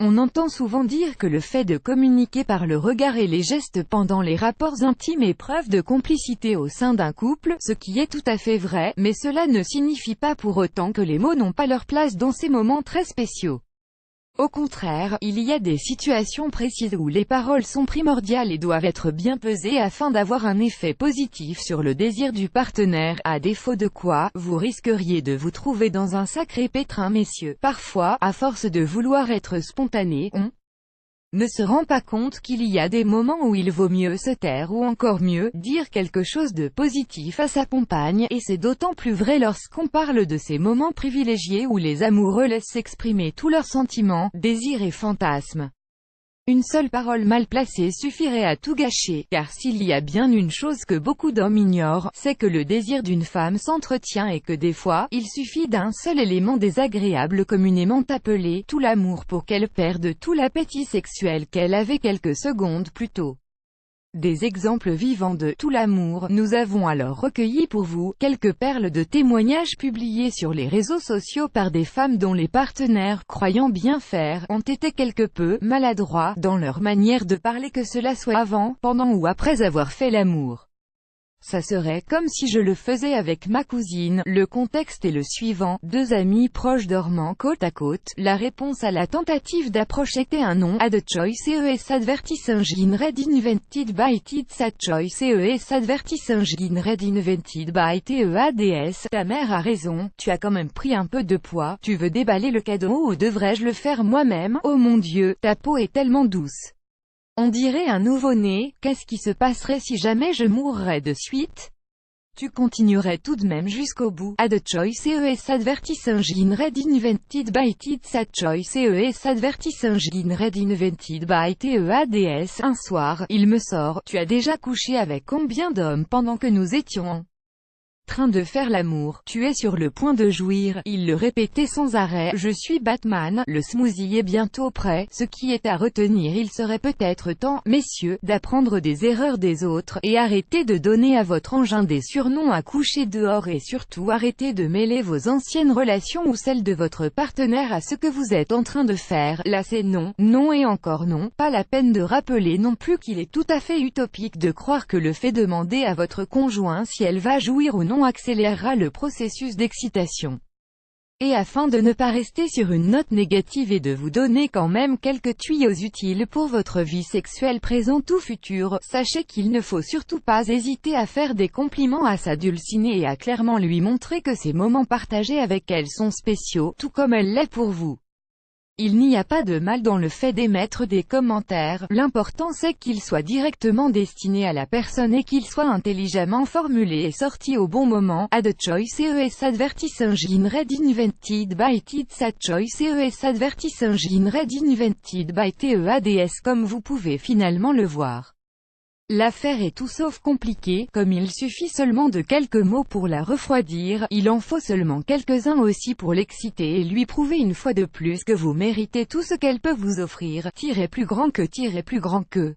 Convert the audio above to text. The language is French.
On entend souvent dire que le fait de communiquer par le regard et les gestes pendant les rapports intimes est preuve de complicité au sein d'un couple, ce qui est tout à fait vrai, mais cela ne signifie pas pour autant que les mots n'ont pas leur place dans ces moments très spéciaux. Au contraire, il y a des situations précises où les paroles sont primordiales et doivent être bien pesées afin d'avoir un effet positif sur le désir du partenaire, à défaut de quoi, vous risqueriez de vous trouver dans un sacré pétrin messieurs. Parfois, à force de vouloir être spontané, on ne se rend pas compte qu'il y a des moments où il vaut mieux se taire ou encore mieux, dire quelque chose de positif à sa compagne, et c'est d'autant plus vrai lorsqu'on parle de ces moments privilégiés où les amoureux laissent s'exprimer tous leurs sentiments, désirs et fantasmes. Une seule parole mal placée suffirait à tout gâcher, car s'il y a bien une chose que beaucoup d'hommes ignorent, c'est que le désir d'une femme s'entretient et que des fois, il suffit d'un seul élément désagréable communément appelé « tout l'amour » pour qu'elle perde tout l'appétit sexuel qu'elle avait quelques secondes plus tôt. Des exemples vivants de « tout l'amour », nous avons alors recueilli pour vous quelques perles de témoignages publiés sur les réseaux sociaux par des femmes dont les partenaires, croyant bien faire, ont été quelque peu maladroits dans leur manière de parler, que cela soit avant, pendant ou après avoir fait l'amour. Ça serait comme si je le faisais avec ma cousine. Le contexte est le suivant: deux amis proches dormant côte à côte. La réponse à la tentative d'approche était un non. Ad choice ES advertising red invented by Tids. Ad choice ES advertising red invented by TEADS. Ta mère a raison, tu as quand même pris un peu de poids. Tu veux déballer le cadeau ou devrais-je le faire moi-même? Oh mon Dieu, ta peau est tellement douce. On dirait un nouveau-né. Qu'est-ce qui se passerait si jamais je mourrais de suite? Tu continuerais tout de même jusqu'au bout. Ad choice ES advertising red invented by Tids. Ad choice ES advertising red invented by TEADS. Un soir, il me sort: tu as déjà couché avec combien d'hommes pendant que nous étions en train de faire l'amour? Tu es sur le point de jouir. Il le répétait sans arrêt. Je suis Batman, le smoothie est bientôt prêt. Ce qui est à retenir: il serait peut-être temps, messieurs, d'apprendre des erreurs des autres, et arrêter de donner à votre engin des surnoms à coucher dehors, et surtout arrêtez de mêler vos anciennes relations ou celles de votre partenaire à ce que vous êtes en train de faire. Là c'est non, non et encore non. Pas la peine de rappeler non plus qu'il est tout à fait utopique de croire que le fait de demander à votre conjoint si elle va jouir ou non accélérera le processus d'excitation. Et afin de ne pas rester sur une note négative et de vous donner quand même quelques tuyaux utiles pour votre vie sexuelle présente ou future, sachez qu'il ne faut surtout pas hésiter à faire des compliments à sa dulcinée et à clairement lui montrer que ces moments partagés avec elle sont spéciaux, tout comme elle l'est pour vous. Il n'y a pas de mal dans le fait d'émettre des commentaires, l'important c'est qu'ils soient directement destinés à la personne et qu'ils soient intelligemment formulés et sortis au bon moment. Ad choice ES advertising red invented by Tids. Ad choice ES advertising red invented by TEADS. Comme vous pouvez finalement le voir, l'affaire est tout sauf compliquée, comme il suffit seulement de quelques mots pour la refroidir, il en faut seulement quelques-uns aussi pour l'exciter et lui prouver une fois de plus que vous méritez tout ce qu'elle peut vous offrir. Plus grand que.